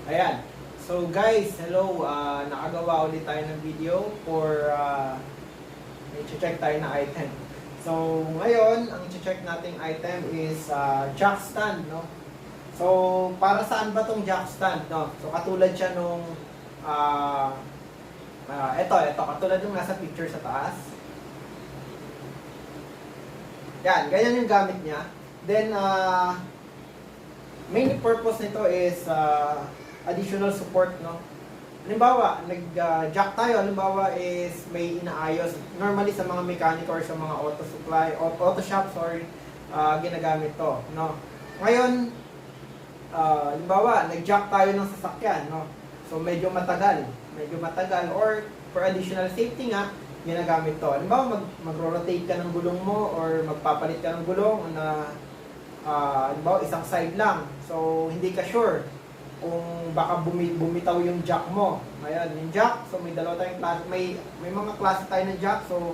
Ayan. So guys, hello. Nakagawa ulit tayo ng video for i-check tayo na item. So ngayon, ang i-check nating item is jack stand, no? So para saan ba tong jack stand, no? So katulad siya nung ito katulad nung nasa picture sa taas. Yan, ganyan yung gamit niya. Then main purpose nito is additional support, no? Halimbawa, nag-jack tayo, halimbawa is may inaayos. Normally sa mga mechanic or sa mga auto shop, ginagamit to, no? Ngayon, halimbawa, nag-jack tayo ng sasakyan, no? So medyo matagal or for additional safety nga, ginagamit to. Halimbawa, mag-rotate ka ng gulong mo or magpapalit ka ng gulong na halimbawa, isang side lang. So, hindi ka sure kung baka bumitaw yung jack mo. Ngayon, yung jack, so may dalawa tayong klase, may mga klase tayo ng jack. So,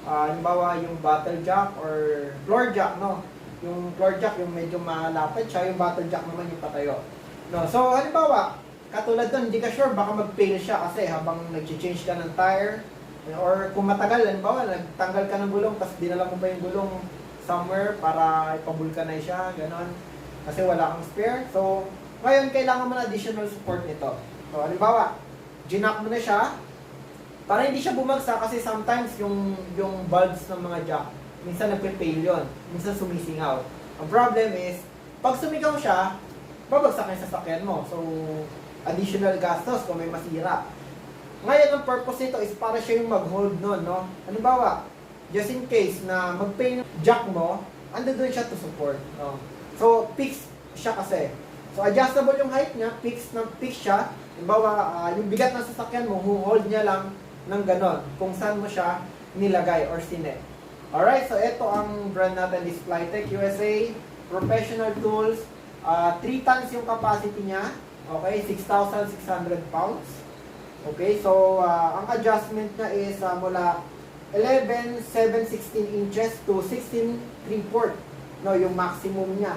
halimbawa, yung battle jack or floor jack, no? Yung floor jack, yung medyo malapit siya, yung battle jack naman yung patayo. No? So, halimbawa, katulad doon, hindi ka sure, baka mag-fail siya kasi habang nag-change ka ng tire, or kung matagal, halimbawa, nagtanggal ka ng gulong, tapos dinala mo pa yung gulong somewhere para ipabulkanize siya, gano'n. Kasi wala kang spare. So, ngayon, kailangan mo na additional support nito. So, halimbawa, ginak mo na siya, para hindi siya bumagsak kasi sometimes yung bulbs ng mga jack, minsan nagpe-fail yun, minsan sumisingaw. Ang problem is, pag sumigaw siya, babagsak yung sasakyan mo. So, additional gastos kung may masira. Ngayon, ang purpose nito is para siya yung mag-hold nun, no? Halimbawa, just in case na mag-fail yung jack mo, ando doon siya to support, no? So, fixed siya kasi. So, adjustable yung height niya, fixed siya. Halimbawa, yung bigat ng sasakyan mo, hold niya lang ng ganon kung saan mo siya nilagay or sinet. Alright, so ito ang brand natin is Flytech USA, professional tools, 3 tons yung capacity niya, okay, 6,600 pounds. Okay, so ang adjustment niya is mula 11, 7, 16 inches to 16, 3/4, no, yung maximum niya.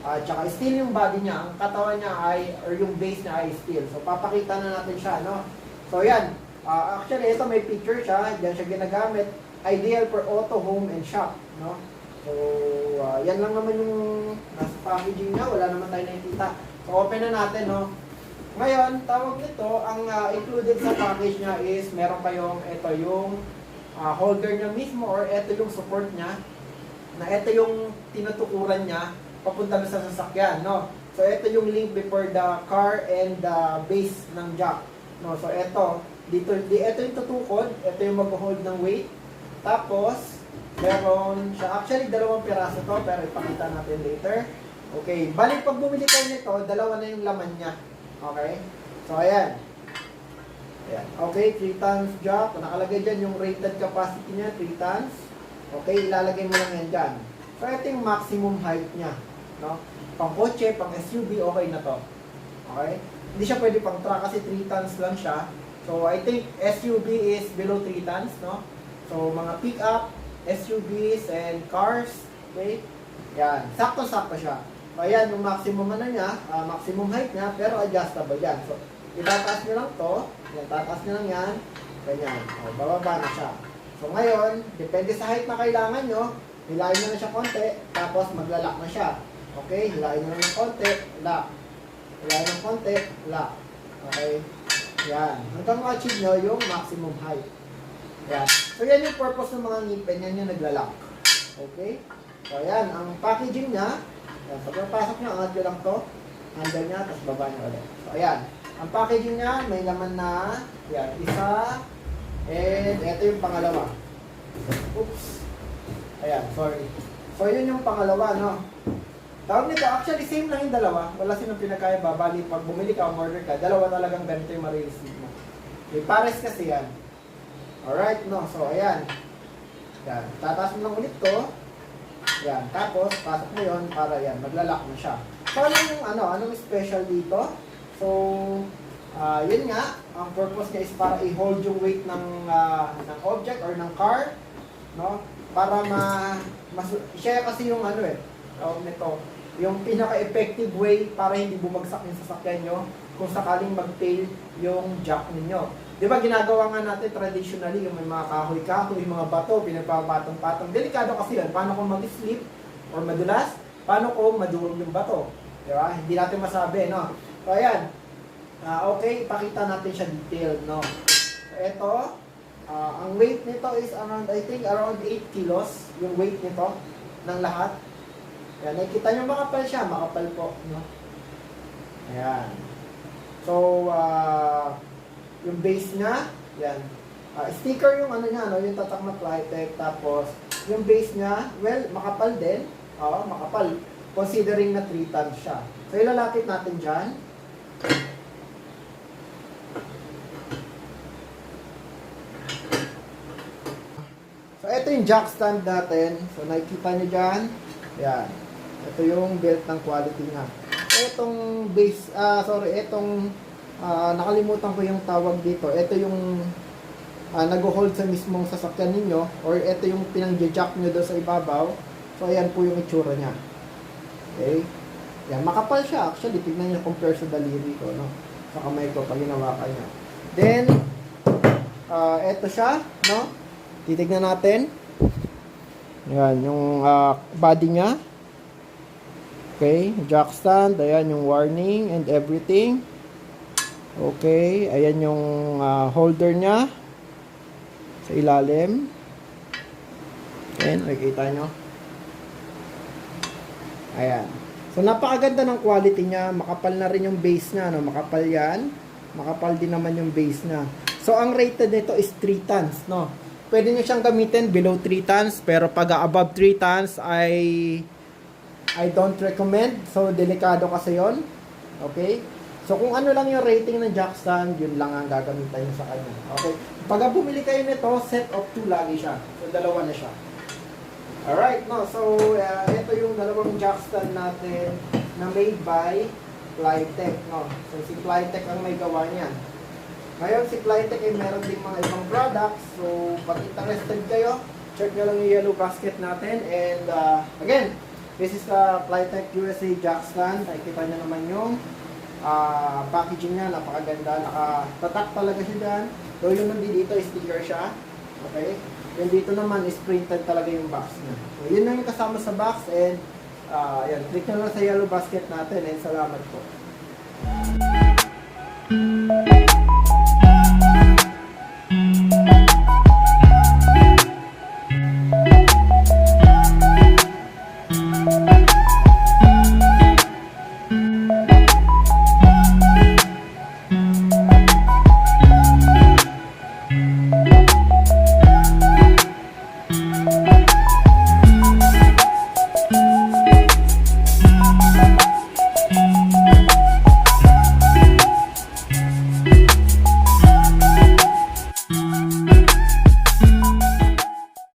Tsaka steel yung body niya, ang katawan niya ay, or yung base niya ay steel. So, papakita na natin siya, no? So, yan. Actually, ito may picture siya, diyan siya ginagamit. Ideal for auto, home, and shop, no? So, yan lang naman yung nasa packaging niya, wala naman tayo nakikita. So, open na natin, no? Ngayon, tawag nito, ang included sa package niya is, meron kayong, ito yung holder niya mismo, or ito yung support niya, na ito yung tinutukuran niya, papunta na sa sasakyan, no? So, ito yung link before the car and the base ng jack, no? So, ito yung tutukod, ito yung mag-hold ng weight. Tapos, meron siya, actually, 2 piraso to, pero ipakita natin later. Okay, balik pag bumili kayo nito, 2 na yung laman niya. Okay? So, ayan. Ayan. Okay, 3 tons jack. Nakalagay dyan yung rated capacity niya, 3 tons. Okay, ilalagay mo lang yan dyan. So, ito yung maximum height niya. No? Pang kotse, pang SUV, okay na to. Okay? Hindi siya pwede pang truck kasi 3 tons lang siya. So, I think SUV is below 3 tons, no? So, mga pick-up, SUVs, and cars, okay? Yan. Sakto-sakto siya. So, ayan, yung maximum ano niya, maximum height niya, pero adjustable yan. So, itataas nyo lang to. Yan, tataas nyo lang yan. Ganyan. O, bababa na siya. So, ngayon, depende sa height na kailangan nyo, hilahin nyo na siya konti, tapos maglalak na siya. Okay, hilahin nyo ng konti, lock. Hilahin ng konti, lock. Okay, yan. Hanggang ma-achieve nyo yung maximum height. Yan. So, yan yung purpose ng mga ngipin, yan yung naglalak. Okay, so yan, ang packaging niya, yan, pag napasok nyo, angat nyo lang to, handle niya, tapos baba nyo ulit. So, ayan. Ang packaging niya, may laman na, yan, isa, and ito yung pangalawa. Oops. Ayan, sorry. So, yun yung pangalawa, no? Tawag nito, actually, same lang yung dalawa. Wala silang pinagkaiba. Bali, pag bumili ka o order ka, 2 talagang ganito yung ma-receive mo. Okay, pares kasi yan. Alright, no? So, ayan. Yan. Tataas mo lang ulit to. Yan. Tapos, pasok mo yun para yan. Maglalak mo siya. So, anong special dito? So, yun nga. Ang purpose niya is para i-hold yung weight ng object or ng car. No? Para siya kasi yung tawag nito, yung pinaka-effective way para hindi bumagsak yung sasakyan nyo kung sakaling mag-fail yung jack ninyo. Di ba ginagawa nga natin traditionally yung may mga kahoy-kahoy, yung mga bato, pinagpapatong-patong. Delikado kasi yan. Paano kung mag-slip or madulas? Paano kung madurog yung bato? Di ba? Hindi natin masabi, no? So, ayan. Okay, ipakita natin siya detailed, no? Ito, ang weight nito is around, I think, around 8 kilos yung weight nito ng lahat. Ayan, nakikita nyo makapal siya, makapal po, no? Ayan. So, yung base niya, yan. Sticker yung ano niya, no? Yung tatak na Plytech. Tapos, yung base niya, well, makapal din. Oo, makapal. Considering na 3 tons siya. So, ilalapit natin dyan. So, ito yung jack stand natin. So, nakikita nyo dyan. Yan. Ito yung belt ng quality niya. Itong base, nakalimutan ko yung tawag dito. Ito yung nag-hold sa mismong sasakyan ninyo, or ito yung pinang-jack nyo doon sa ibabaw. So, ayan po yung itsura niya. Okay? Yan, makapal siya. Actually, tignan nyo compare sa daliri ko, no? Sa kamay ko, pag hinawakan niya. Then, ito siya, no? Titignan natin. Yan, yung body niya. Okay, jack stand. Ayan yung warning and everything. Okay, ayan yung holder niya sa ilalim. Ayan, nakikita nyo. Ayan. So, napakaganda ng quality niya. Makapal na rin yung base niya, no? Makapal yan. Makapal din naman yung base niya. So, ang rated nito is 3 tons, no? Pwede nyo siyang gamitin below 3 tons, pero pag above 3 tons, I don't recommend. So, delikado kasi yon. Okay? So, kung ano lang yung rating ng jack stand, yun lang ang gagamitan nyo sa kanya. Okay? Pag bumili kayo nito, set of 2 lagi siya. So, dalawa na siya. Alright, no? So, ito yung dalawang jack stand natin na made by Plytech, no? So, si Plytech ang may gawa niyan. Ngayon, si Plytech ay meron din mga ibang products. So, pag interested kayo, check nyo lang yung yellow basket natin. And, again, this is the Plytech USA jack stand. Nakikita nyo naman yung packaging niya. Napakaganda. Nakatatak talaga siya dyan. So, yung nandito, sticker siya. Okay? Yung dito naman is printed talaga yung box niya. So, yun na yung kasama sa box. And, yan. Click nyo lang sa yellow basket natin. And, salamat po.